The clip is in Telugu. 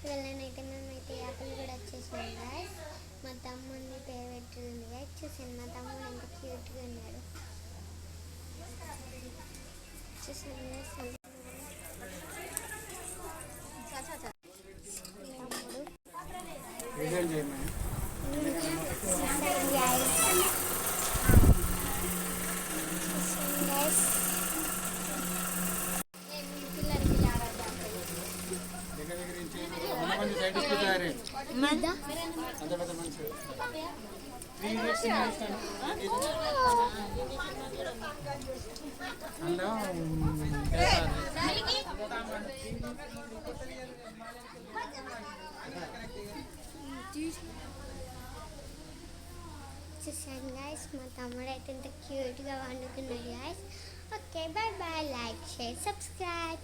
వెళ్ళనైతే మేమైతే యాపిల్ కూడా వచ్చేసినాం గాయస్. మా తమ్ముడిని పేరు పెట్టింది గాయస్. చూసాను మా తమ్ముడు ఎంత క్యూట్గా ఉన్నాడు. చూసాను గాయస్ తమ్ముడు చూసాను గాయస్. మా తమ్ముడు అయితే ఎంత క్యూట్గా వండుకున్నాడు guys. Okay, bye bye. Like, share, subscribe.